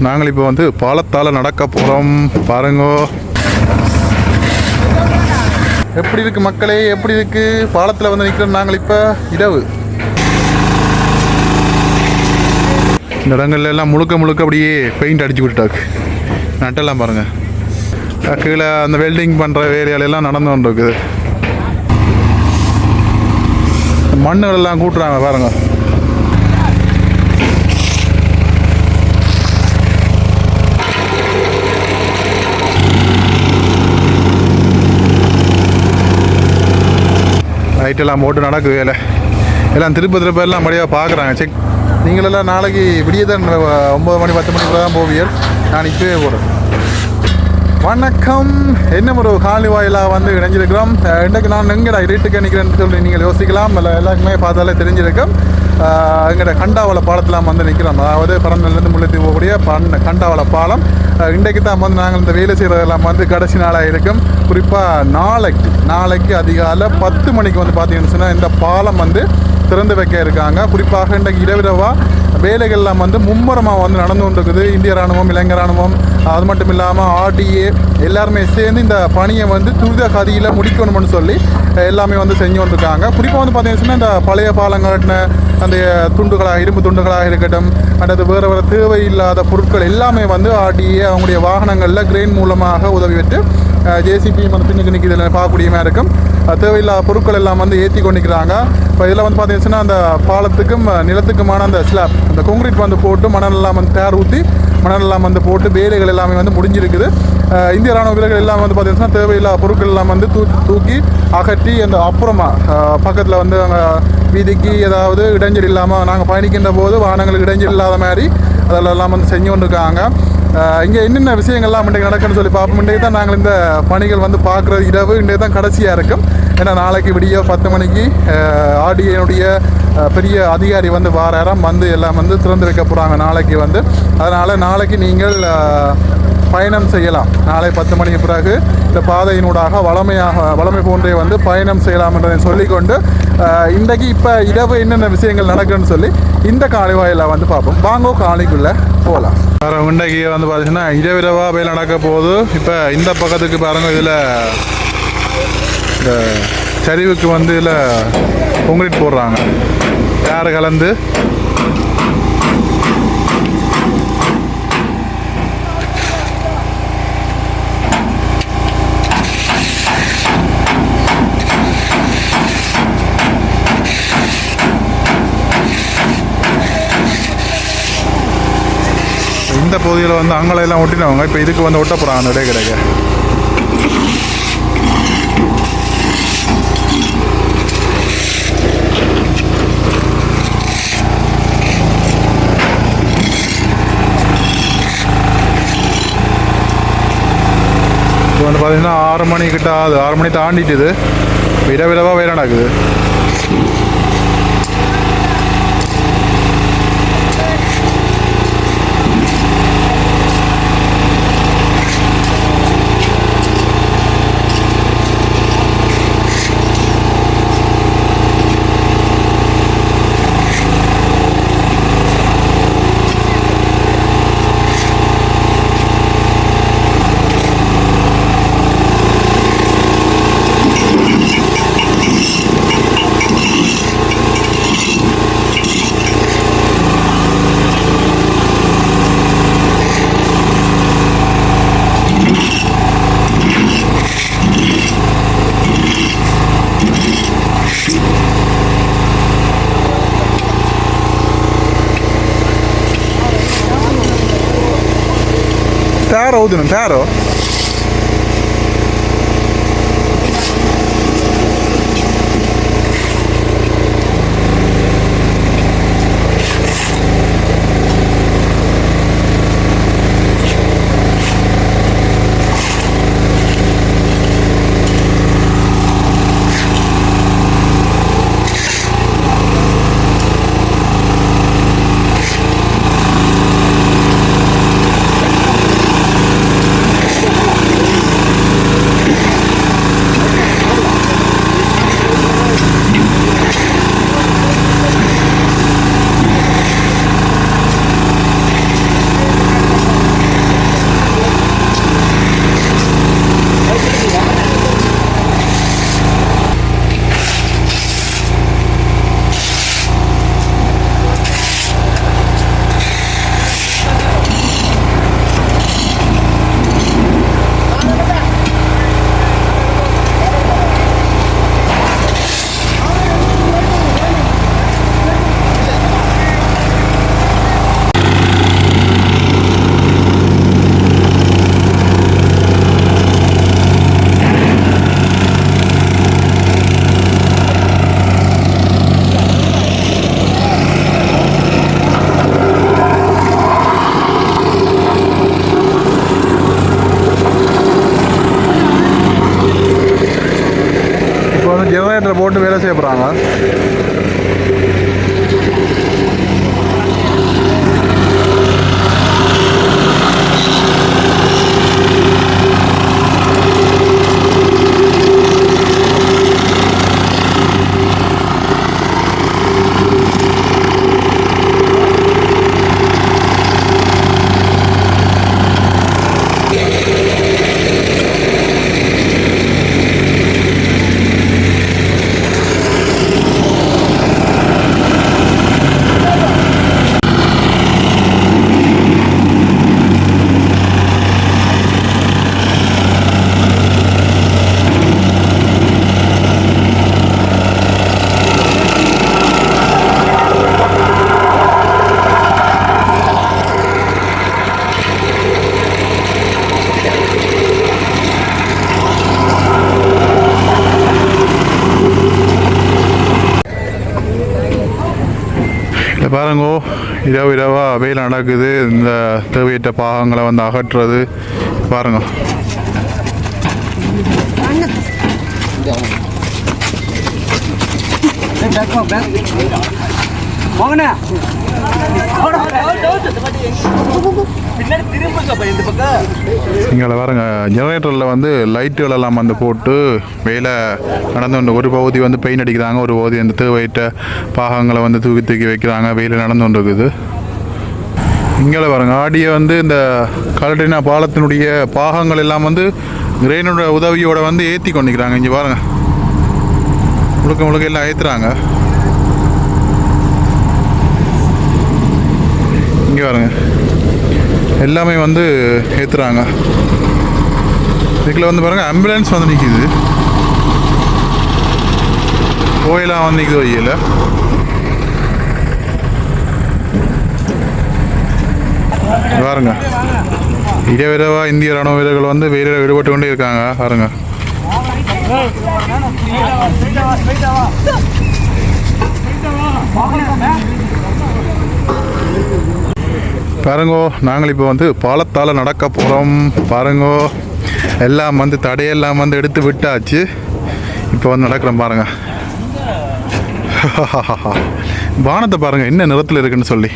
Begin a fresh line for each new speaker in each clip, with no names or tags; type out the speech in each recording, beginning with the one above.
நாங்கள் இப்போ வந்து பாலத்தால் நடக்க போகிறோம். பாருங்கோ எப்படி இருக்குது மக்களே, எப்படி இருக்குது. பாலத்தில் வந்து நிற்கிறோம் நாங்கள் இப்போ. இரவு இந்த இடங்கள்ல எல்லாம் முழுக்க முழுக்க அப்படியே பெயிண்ட் அடிச்சு விட்டுட்டாக்கு. நட்டெல்லாம் பாருங்கள், கீழே அந்த வெல்டிங் பண்ணுற வேலையாலெல்லாம் நடந்து கொண்டு இருக்குது. மண்ணுகள் எல்லாம் கூட்டுறாங்க பாருங்க. லைட்டெல்லாம் போட்டு நடக்குது வேலை. எல்லாம் திருப்ப எல்லாம் மடியாக பார்க்குறாங்க. செக் நீங்களெல்லாம் நாளைக்கு விடிய தான் 9 மணி 10 மணிக்குள்ள தான் போவீர்கள். நான் இப்போவே போகிறேன். வணக்கம். என்ன ஒரு காலி வாயிலாக வந்து இணைஞ்சிருக்கிறோம். இன்றைக்கு நான் எங்கடா இருட்டுக்கு நிற்கிறேன்னு சொல்லி நீங்கள் யோசிக்கலாம். இல்லை எல்லாருக்குமே பார்த்தாலே தெரிஞ்சிருக்கும். எங்கட கண்டாவள பாலத்தில் வந்து நிற்கிறோம். அதாவது பரந்தலேருந்து முல்லைத்தீவு போகக்கூடிய கண்டாவள பாலம். இன்றைக்கு தான் வந்து நாங்கள் இந்த வேலை செய்கிறதெல்லாம் வந்து கடைசி நாளாக இருக்கும். குறிப்பாக நாளைக்கு அதிகாலை 10 மணிக்கு வந்து பார்த்தீங்கன்னு சொன்னால் இந்த பாலம் வந்து திறந்து வைக்க இருக்காங்க. குறிப்பாக இன்றைக்கு இரவிரவாக வேலைகள்லாம் வந்து மும்முரமாக வந்து நடந்து கொண்டிருக்குது. இந்திய ராணுவம், இலங்கை ராணுவம், அது மட்டும் இல்லாமல் RDA எல்லாருமே சேர்ந்து இந்த பணியை வந்து துரித கதியில் முடிக்கணும்னு சொல்லி எல்லாமே வந்து செஞ்சு கொண்டிருக்காங்க. குறிப்பாக வந்து பார்த்தீங்கன்னா இந்த பழைய பாலங்காட்டின அந்த துண்டுகளாக, இரும்பு துண்டுகளாக இருக்கட்டும், அல்லது வேறு தேவையில்லாத பொருட்கள் எல்லாமே வந்து RDA அவங்களுடைய வாகனங்களில் கிரெயின் மூலமாக உதவி பெற்று JCB வந்து பின்னுக்கு நிற்கிறதுல பார்க்கக்கூடியமாக இருக்கும். தேவையில்லாத பொருட்கள் எல்லாம் வந்து ஏற்றி கொண்டிருக்கிறாங்க. இப்போ இதில் வந்து பார்த்தீங்கன்னா அந்த பாலத்துக்கும் நிலத்துக்குமான அந்த ஸ்லாப், அந்த கான்கிரீட் வந்து போட்டு மணலெல்லாம் வந்து டேர் ஊற்றி மணலெல்லாம் வந்து போட்டு வேலைகள் எல்லாமே வந்து முடிஞ்சிருக்குது. இந்திய ராணுவ வீரர்கள் எல்லாம் வந்து பார்த்தீங்கன்னா தேவையில்லாத பொருட்கள் எல்லாம் வந்து தூக்கி அகற்றி அந்த அப்புறமா பக்கத்தில் வந்து அங்கே வீதிக்கு ஏதாவது இடைஞ்சல் இல்லாமல் நாங்கள் பயணிக்கின்ற போது வாகனங்களுக்கு இடைஞ்சல் இல்லாத மாதிரி அதெல்லாம் வந்து செஞ்சு கொண்டிருக்காங்க. இங்கே என்னென்ன விஷயங்கள்லாம் இன்றைக்கு நடக்குன்னு சொல்லி பார்ப்போம். இன்றைக்கு தான் நாங்கள் இந்த பணிகள் வந்து பார்க்குறது இரவு. இன்றைக்கு தான் கடைசியாக இருக்கும். ஏன்னா நாளைக்கு விடிய 10 மணிக்கு RDA பெரிய அதிகாரி வந்து வாரம் வந்து எல்லாம் வந்து திறந்து வைக்க போகிறாங்க நாளைக்கு வந்து. அதனால் நாளைக்கு நீங்கள் பயணம் செய்யலாம். நாளை 10 மணிக்கு பிறகு இந்த பாதையினூடாக வளமை போன்றே வந்து பயணம் செய்யலாம் என்றதை சொல்லிக்கொண்டு இன்றைக்கு இப்போ இரவு என்னென்ன விஷயங்கள் நடக்குன்னு சொல்லி இந்த காலைவாயில் வந்து பார்ப்போம். வாங்கோ காலைக்குள்ளே போகலாம். வேறு இன்றைக்கு வந்து பார்த்தீங்கன்னா இரவிரவாக வேலை நடக்க போகுது. இப்போ இந்த பக்கத்துக்கு பாருங்க, இதில் இந்த சரிவுக்கு வந்து இதில் கான்கிரீட் போடுறாங்க. யார் கலந்து இந்த பகுதியில் வந்து அங்கெல்லாம் ஒட்டினவங்க இப்போ இதுக்கு வந்து ஒட்ட போகிறாங்க. அந்த கிடைக்க இப்போ வந்து பார்த்தீங்கன்னா 6 மணி கிட்ட ஆகுது. 6 மணி தாண்டிட்டுது. இரவிரவாக வேலை நடக்குது. Taro ఊదినం తారో இரவு இரவாக வேலை நடக்குது. இந்த தேவையற்ற பாகங்களை வந்து அகற்றுறது பாருங்க. இங்கே பாருங்க, ஜெனரேட்டரில் வந்து லைட்டுகள் எல்லாம் வந்து போட்டு வேலை நடந்து கொண்டு, ஒரு பகுதி வந்து பெயிண்ட் அடிக்கிறாங்க, ஒரு பகுதி அந்த தேவையற்ற பாகங்களை வந்து தூக்கி தூக்கி வைக்கிறாங்க. வேலை நடந்து கொண்டு இருக்குது. இங்கே பாருங்க, ஆடியை வந்து இந்த கல்டினா பாலத்தினுடைய பாகங்கள் எல்லாம் வந்து கிரெயினோட உதவியோட வந்து ஏற்றி கொண்டிருக்கிறாங்க. இங்கே பாருங்க, முழுக்க முழுக்க எல்லாம் ஏற்றுறாங்க. இங்கே பாருங்க, எல்லாமே வந்து ஏற்றுறாங்க. இதுக்குள்ள வந்து பாருங்கள், ஆம்புலன்ஸ் வந்து நிற்கிது. கோயிலாம் வந்து நிற்குது வழியில். பாருங்க, இரவிரவா இந்திய ராணுவ வீரர்கள் வந்து வேலையில் ஈடுபட்டு கொண்டே இருக்காங்க. பாருங்க, பாருங்கோ, நாங்கள் இப்போ வந்து பாலத்தால் நடக்க போகிறோம். பாருங்கோ, எல்லாம் வந்து தடையெல்லாம் வந்து எடுத்து விட்டாச்சு. இப்போ வந்து நடக்கிறோம். பாருங்க, வானத்தை பாருங்கள் என்ன நிறத்தில் இருக்குன்னு சொல்லி.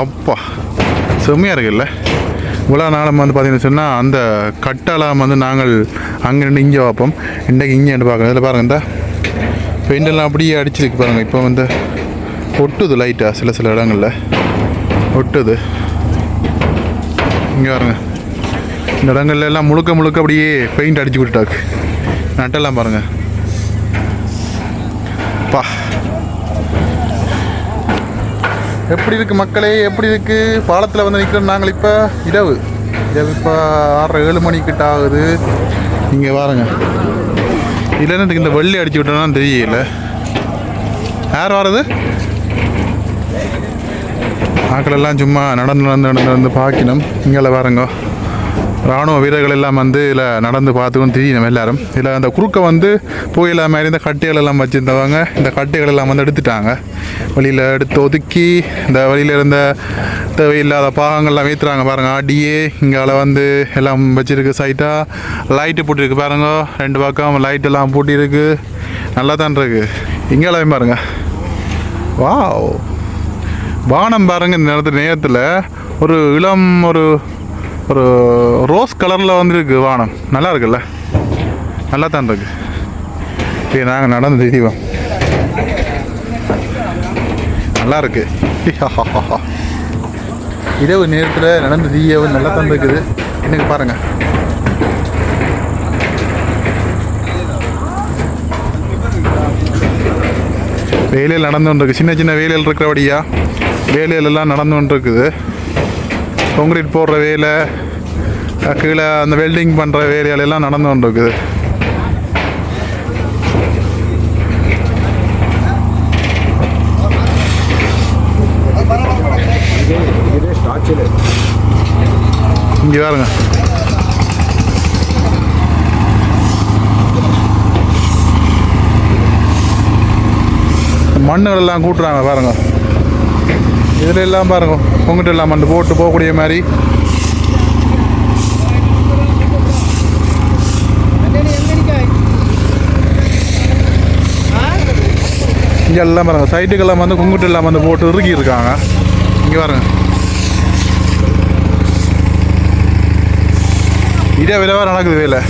அப்பா செம்மையாக இருக்குல்ல. இவ்வளோ நாளும் வந்து பார்த்தீங்கன்னு சொன்னால் அந்த கட்டெல்லாம் வந்து நாங்கள் அங்கே நின்று இங்கே பார்ப்போம். இன்றைக்கு இங்கே பார்க்குறோம். இதில் பாருங்கள், இந்த பெயிண்டெல்லாம் அப்படியே அடிச்சிருக்கு பாருங்கள். இப்போ வந்து ஒட்டுது லைட்டாக, சில சில இடங்களில் ஒட்டுது. இங்கே பாருங்க, இந்த இடங்கள்ல எல்லாம் முழுக்க முழுக்க அப்படியே பெயிண்ட் அடிச்சு விட்டுட்டாக்கு. நட்டெல்லாம் பாருங்க. பா எப்படி இருக்கு மக்களே, எப்படி இருக்கு? பாலத்தில் வந்து நிற்கிறோம் நாங்கள். இப்போ இரவு இப்போ 6-7 மணிக்கிட்ட ஆகுது. இங்கே பாருங்க, இல்லைன்னு இந்த வெள்ளி அடிச்சு விட்டோன்னா தெரியல. யார் வர்றது? ஆக்களெல்லாம் சும்மா நடந்து பார்க்கணும். இங்கே பாருங்க, இராணுவ வீரர்கள் எல்லாம் வந்து இதில் நடந்து பார்த்துக்கணும் தெரியணும் எல்லாரும். இதில் அந்த குறுக்க வந்து புயல மாதிரி இந்த கட்டைகள் எல்லாம் வச்சுருந்தவங்க இந்த கட்டைகள் எல்லாம் வந்து எடுத்துட்டாங்க. வழியில் எடுத்து ஒதுக்கி இந்த வழியில் இருந்த தேவையில்லாத பாகங்கள்லாம் வைத்துறாங்க. பாருங்கள், ஆடியே இங்கால வந்து எல்லாம் வச்சுருக்கு. சைட்டாக லைட்டு போட்டிருக்கு பாருங்க. 2 பக்கம் லைட்டெல்லாம் பூட்டியிருக்கு. நல்லா தான் இருக்குது. இங்கேலாம் பாருங்கள், வாவ், வானம் பாருங்கள். இந்த நேரத்தில் ஒரு இளம் ஒரு ஒரு ரோஸ் கலரில் வந்துருக்கு வானம். நல்லா இருக்குல்ல, நல்லா தான் இருக்கு. இப்போ நாங்கள் நடந்து தெரிவோம். நல்லா இருக்கு. இரவு நேரத்தில் நடந்து தீயவும் நல்லா தான் இருக்குது. எனக்கு பாருங்கள், வேலையில் நடந்து கொண்டு இருக்குது. சின்ன சின்ன வேலையில் இருக்கிறபடியா வேலையிலெல்லாம் நடந்து கொண்டு இருக்குது. கான்கிரீட் போடுற வேலை, கீழே அந்த வெல்டிங் பண்ணுற வேலையிலெல்லாம் நடந்து கொண்டு இருக்குது. இங்கே பாருங்க, மண்ணுகள் எல்லாம் கூட்டுறாங்க பாருங்க. இதில் எல்லாம் பாருங்க, பொங்கிட்டு எல்லாம் மண் போட்டு போகக்கூடிய மாதிரி. இங்கே எல்லாம் பாருங்க, சைட்டுக்கெல்லாம் வந்து குங்குட்டு எல்லாம் வந்து போட்டு இறுக்கி இருக்காங்க. இங்கே பாருங்க, இதே விரைவாக நடக்குது வேலை.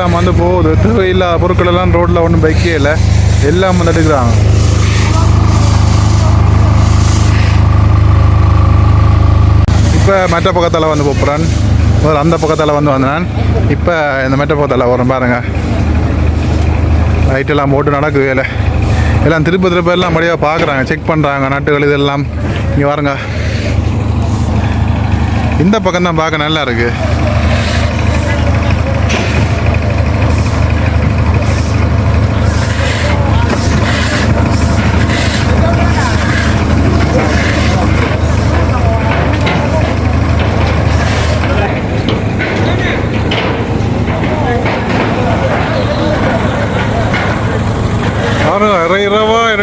எல்லாம் வந்து போகுது. தேவையில்லாத பொருட்கள் எல்லாம் ரோட்டில் ஒன்றும் பைக்கே இல்லை, எல்லாம் வந்து எடுக்கிறாங்க. இப்போ மற்ற பக்கத்தில் வந்து போப்புறான், ஒரு அந்த பக்கத்தில் வந்து வந்தேன். இப்போ இந்த மற்ற பக்கத்தில் வரும் பாருங்க, லைட்டெல்லாம் போட்டு நடக்குது வேலை. எல்லாம் திருப்ப எல்லாம் மடியாக பார்க்குறாங்க, செக் பண்ணுறாங்க நட்டுகள் இதெல்லாம். இங்கே பாருங்க, இந்த பக்கம் தான் பார்க்க நல்லா இருக்குது.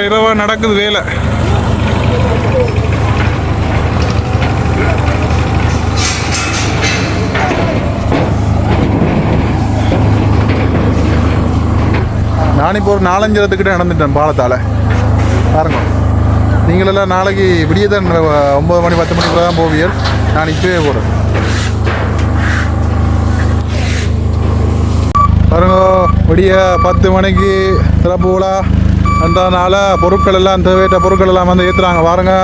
இரவா நடக்குது வேலை. நான் இப்போ ஒரு 4-5 இடத்துக்கிட்ட நடந்துட்டேன் பாலத்தால். பாருங்க, நீங்களெல்லாம் நாளைக்கு விடியதான் 9 மணி 10 மணிக்குள்ள தான் போவீர்கள். நான் இப்போவே போகிறேன். பாருங்க, விடிய 10 மணிக்கு திறப்பு விழா என்றனால பொருட்கள் எல்லாம் தேவையற்ற பொருட்கள் எல்லாம் வந்து ஏற்றுறாங்க. பாருங்க,